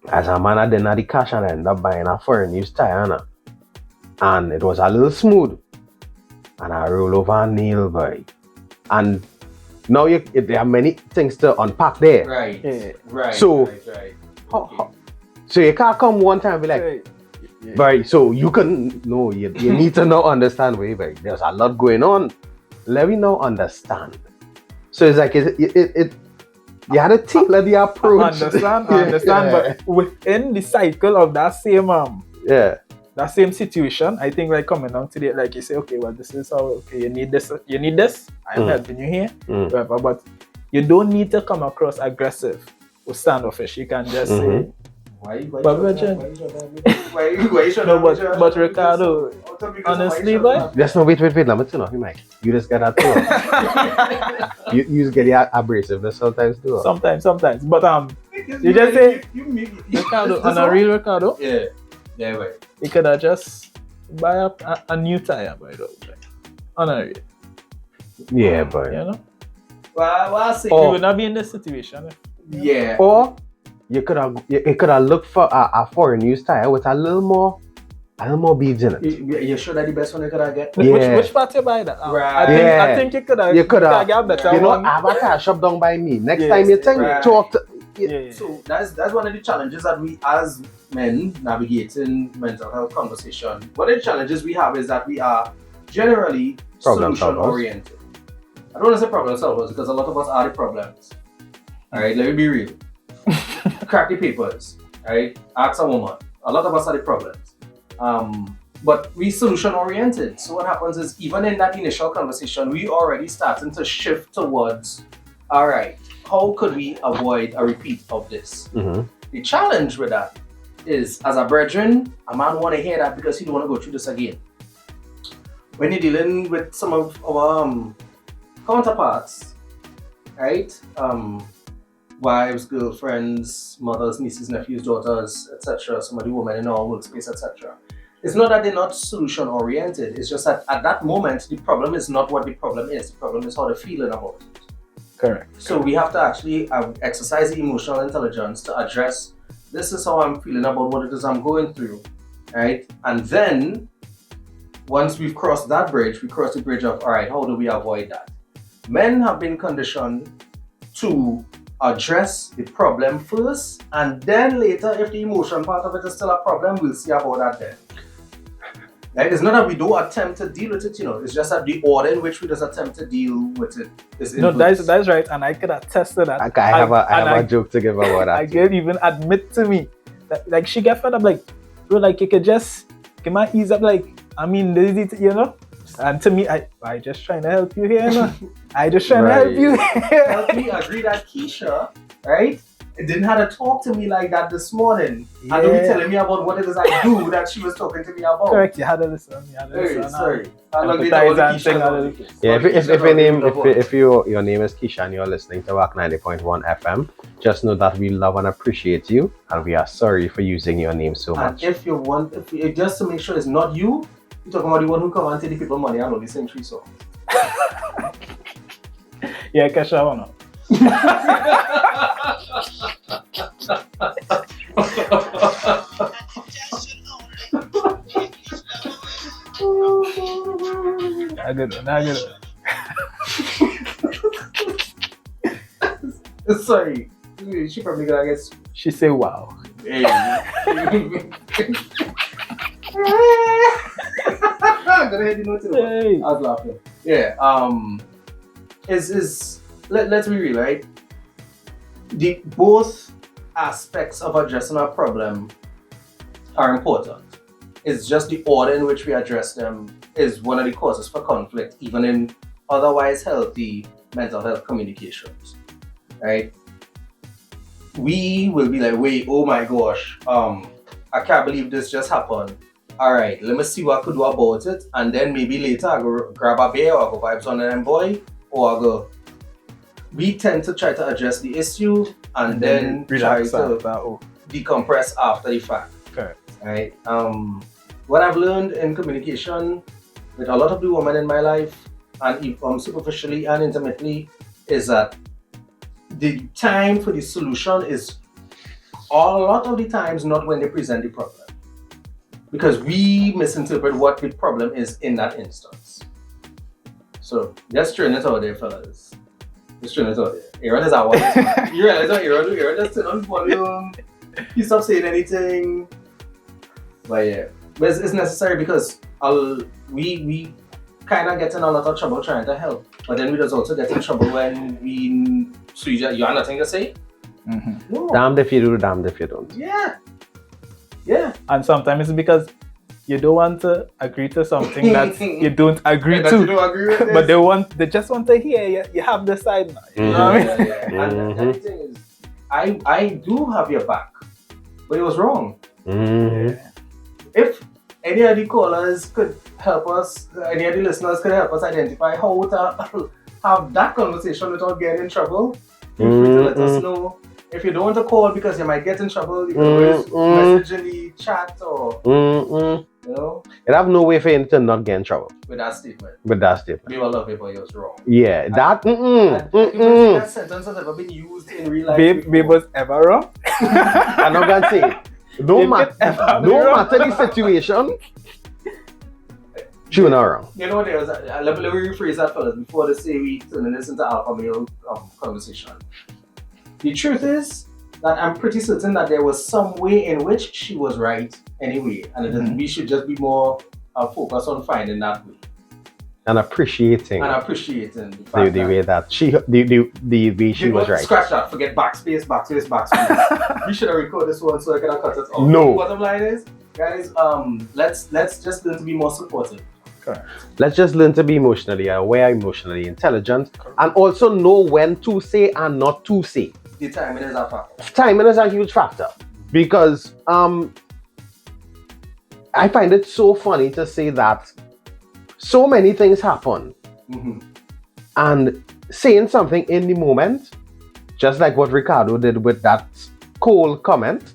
As a man, I didn't have the cash and I end up buying a foreign used tire now. and it was a little smooth. And I roll over and kneel, boy. And now there are many things to unpack there. Right. Yeah. Right. So, right. So you can't come one time and be like, boy, so you can, no, you need to now understand, wait, boy, there's a lot going on. Let me now understand. So it's like, you had to tailor the approach. I understand, but within the cycle of that same that same situation, I think like coming down to the, like you say, okay, well, this is how, okay, you need this, I'm helping you here, whatever, but you don't need to come across aggressive or standoffish. You can just say, But Ricardo, honestly, boy. Just no, wait, let me turn off your mic. You just get that too. you just get the abrasiveness sometimes too. Sometimes. But you just say, Ricardo, on a real Ricardo. Yeah, right. You could have just buy a new tire, by the way. On a real. Yeah, boy. You know? Well, I say you would not be in this situation. Yeah. Or you could have looked for a foreign used tire with a little more beads in it. You sure that the best one you could have get? Yeah. Which part you buy that? Right. I think you could have get better. You know, I have a tire shop down by me. Next time you think, talk to. Yeah. So that's one of the challenges that we as men navigating mental health conversation. One of the challenges we have is that we are generally solution oriented. I don't want to say problem solvers because a lot of us are the problems. Alright, let me be real. Crack the papers, right? Ask a woman. A lot of us are the problems. But we solution oriented. So what happens is even in that initial conversation, we already starting to shift towards, all right, how could we avoid a repeat of this? The challenge with that is, as a brethren, a man want to hear that because he don't want to go through this again. When you're dealing with some of our counterparts, right? Wives, girlfriends, mothers, nieces, nephews, daughters, etc. Some of the women in our workspace, etc. It's not that they're not solution oriented. It's just that at that moment, the problem is not what the problem is. The problem is how they're feeling about it. Correct. So we have to actually exercise the emotional intelligence to address, this is how I'm feeling about what it is I'm going through, right? And then, once we've crossed that bridge, we cross the bridge of, all right, how do we avoid that? Men have been conditioned to address the problem first, and then later, if the emotion part of it is still a problem, we'll see about that then. Right? It's not that we don't attempt to deal with it, it's just that the order in which we just attempt to deal with it is that's right, and I could attest to that. I have a joke to give about that. I can even admit to me that, like, she get fed up, like, bro, like, you could just come and ease up, like, I mean, and to me, I just trying to help you here, man. I just trying to help you. Help me agree that Keisha, right? It didn't have to talk to me like that this morning. Yeah. And don't be telling me about what it is I do that she was talking to me about. Correct, you had to listen. Sorry. Yeah, if your name is Keisha and you're listening to WAC 90.1 FM, just know that we love and appreciate you, and we are sorry for using your name so much. And if just to make sure it's not you, you're talking about the one who come and take the people money and only sing 3 songs. Yeah, Kesha, or not? I get it. Sorry, she probably gonna guess. She say wow. Hey. I was laughing. Yeah. Let's be real, right? The both aspects of addressing a problem are important. It's just the order in which we address them is one of the causes for conflict, even in otherwise healthy mental health communications, right? We will be like, wait, oh my gosh, I can't believe this just happened. All right, let me see what I could do about it, and then maybe later I go grab a beer or I go vibes on them boy, or I go. We tend to try to address the issue and then try to decompress after the fact. Correct. Right. What I've learned in communication with a lot of the women in my life, and superficially and intimately, is that the time for the solution is a lot of the times not when they present the problem. because we misinterpret what the problem is in that instance. So just throwing it out there, fellas. Just throwing it out there. Aaron is our one. You realize what Aaron do? Aaron just turn on volume. He stops saying anything. But yeah, but it's necessary because we kind of get in a lot of trouble trying to help. But then we just also get in trouble when you have nothing to say. Mm-hmm. No. Damned if you do, damned if you don't. Yeah. Yeah. And sometimes it's because you don't want to agree to something that you don't agree That to. you don't agree with this. But they just want to hear you have the side now. You know what I mean? Yeah. And the thing is, I do have your back, but it was wrong. Mm-hmm. If any of the callers could help us, any of the listeners could help us identify how to have that conversation without getting in trouble, feel free to let us know. If you don't want to call because you might get in trouble, you can always message in the chat or, you know. You have no way for you to not get in trouble With that statement. We will love you, but it was wrong. Yeah, that. That sentence has ever been used in real life. Babe was ever wrong? I'm not gonna say. No matter the situation, she was not wrong. You know, there was let me rephrase that, fellas, before they say we turn this into alpha male conversation. The truth is that I'm pretty certain that there was some way in which she was right anyway, and we should just be more focused on finding that way. And appreciating the fact the way that the way she was right. Scratch that, forget backspace. We should have recorded this one so I can cut it off. No. The bottom line is, guys, let's just learn to be more supportive. Correct. Let's just learn to be emotionally aware, emotionally intelligent, and also know when to say and not to say. The timing is a factor. Timing is a huge factor because I find it so funny to say that so many things happen, and saying something in the moment, just like what Ricardo did with that cold comment,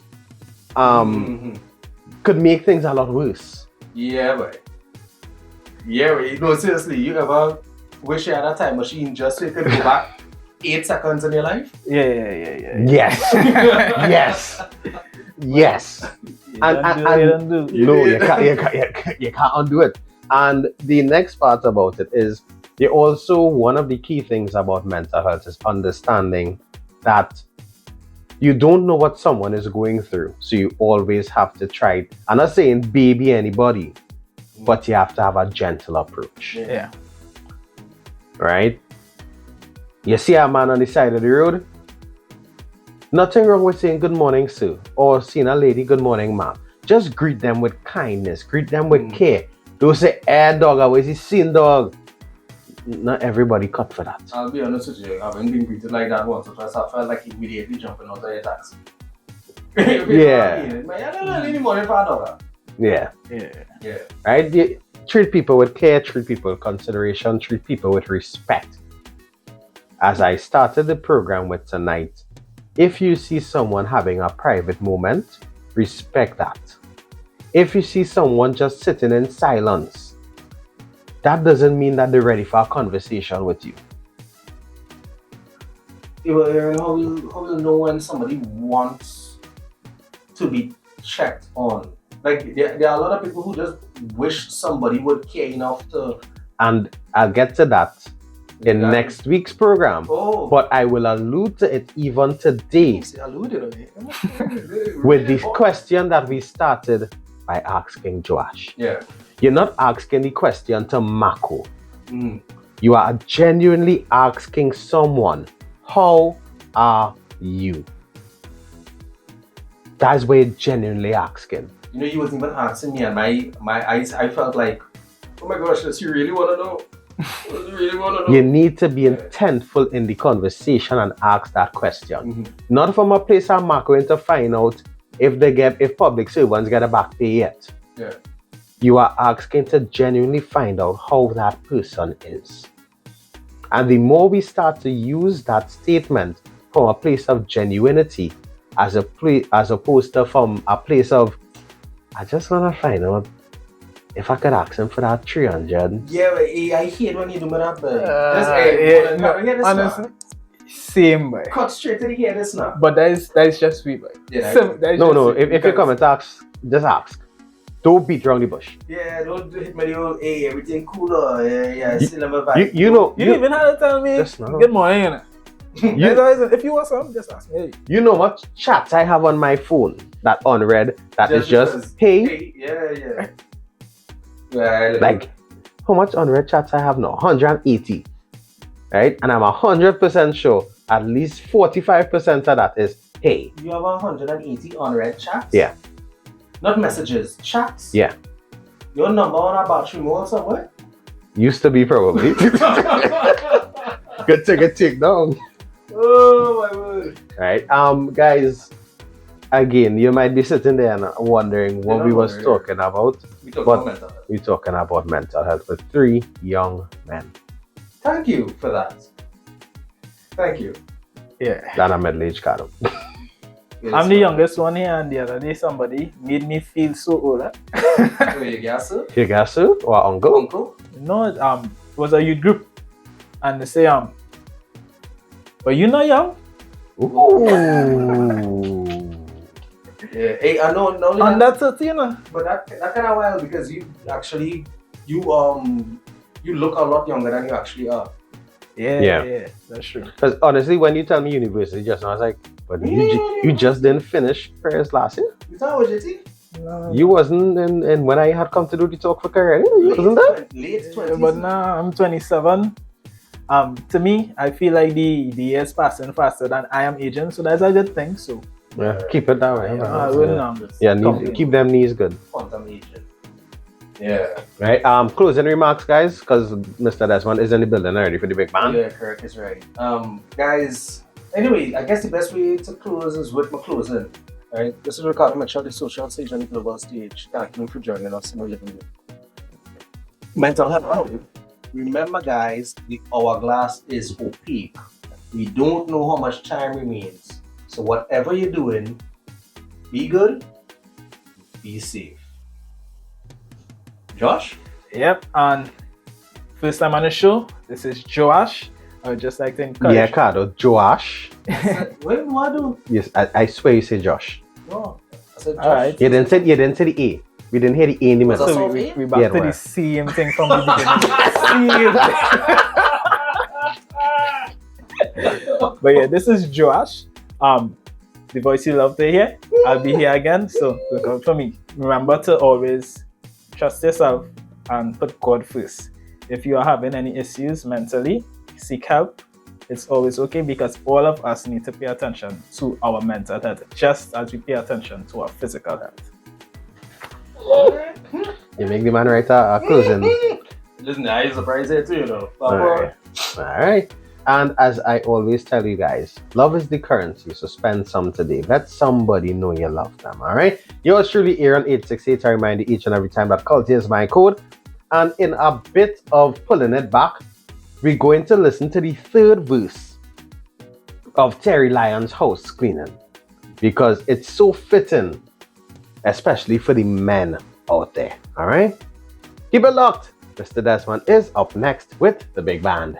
could make things a lot worse. Yeah, boy. No, seriously, you ever wish you had a time machine just so you could go back 8 seconds in your life? Yeah. Yes. Yes. No, you can't undo it. And the next part about it is one of the key things about mental health is understanding that you don't know what someone is going through. So you always have to try. I'm not saying baby anybody, but you have to have a gentle approach. Yeah. Right? You see a man on the side of the road, nothing wrong with saying good morning, sir, or seeing a lady, good morning, ma'am. Just greet them with kindness, greet them with care. Don't say, dog, I was seen, dog. Not everybody cut for that. I'll be honest with you, I haven't been greeted like that once or twice. I felt like immediately jumping out of your taxi. Yeah. Yeah. Right? Treat people with care, treat people with consideration, treat people with respect. As I started the program with tonight, if you see someone having a private moment, respect that. If you see someone just sitting in silence, that doesn't mean that they're ready for a conversation with you. How will you know when somebody wants to be checked on? Like, there are a lot of people who just wish somebody would care enough to... And I'll get to that in next week's program. But I will allude to it even today with the question that we started by asking Joash. Yeah. You're not asking the question to Mako. You are genuinely asking someone, how are you? That's what you're genuinely asking. You know, you wasn't even asking me, and my eyes, I felt like, oh my gosh, does he really want to know? You need to be intentful in the conversation and ask that question. Not from a place of Mako to find out if public servants get a back pay yet. Yeah. You are asking to genuinely find out how that person is. And the more we start to use that statement from a place of genuinity as opposed to from a place of, I just want to find out if I could ask him for that 300. Yeah, I hate when you do that, but honestly, same way. Cut straight to the head, this now. But that is just we, boy. Yeah, no. If you come and ask, just ask. Don't beat around the bush. Yeah, don't hit me the old, hey, everything cooler. Yeah, still have a vibe. You know, You didn't even have to tell me Just now. good morning. You know? If you want some, just ask me. Hey. You know what chats I have on my phone that unread that is just because, hey. Yeah. Yeah, Like, how much unread chats I have now? 180. Right? And I'm 100% sure at least 45% of that is hey. you have 180 unread chats? Yeah. Not messages, chats? Yeah. Your number on a battery mode somewhere? Used to be probably. Good to take down. Oh my word. Right? Guys, again, you might be sitting there and wondering what we was talking about. We're talking about mental health with 3 young men. Thank you for that. Thank you. Yeah. That I'm middle-aged Cardo. I'm the youngest one here, and the other day somebody made me feel so old. You guess it? Your gasu or uncle? Uncle? No, it was a youth group, and they say but you not young. Ooh. Yeah. Hey, I know. No, And that's it, you know. but that kind of wild because you actually you look a lot younger than you actually are. Yeah, that's true. Because honestly, when you tell me university just now, I was like, but you just didn't finish prayers last year? You thought was JT? No. You wasn't in when I had come to do the talk for career, you wasn't there? Late 20s. But now I'm 27. To me, I feel like the years passing faster than I am aging, so that's a good thing. So Yeah, keep it that way. I wouldn't. Keep them knees good. Quantum agent. Yeah. Right. Closing remarks, guys, because Mr. Desmond is in the building already for the big band. Yeah, Kirk is right. Guys, anyway, I guess the best way to close is with my closing. Alright, this is Ricardo Mitchell, the social stage on the global stage. Thank you for joining us in our living room. Mental health. Remember, guys, the hourglass is opaque. We don't know how much time remains. So whatever you're doing, be good, be safe. Josh? Yep, and first time on the show, this is Joash. I would just like to encourage. Yeah, Cardo. Joash. What do I do? Yes, I swear you say Josh. No, I said Josh. All right. You didn't say the A. We didn't hear the A in the Was middle. that So we back Yeah, to the right. same thing from the beginning. But yeah, this is Joash. The voice you love to hear. I'll be here again, so look out for me. Remember to always trust yourself and put God first. If you are having any issues mentally, seek help. It's always okay because all of us need to pay attention to our mental health, just as we pay attention to our physical health. You make the man right a closing. Listen, I surprised here too, you know. Alright. Alright. And as I always tell you guys, love is the currency, so spend some today. Let somebody know you love them, alright? Yours truly here on 868. I remind you each and every time that quality is my code. And in a bit of pulling it back, we're going to listen to the 3rd verse of Terry Lyon's house cleaning. Because it's so fitting, especially for the men out there, alright? Keep it locked. Mr. Desmond is up next with the big band.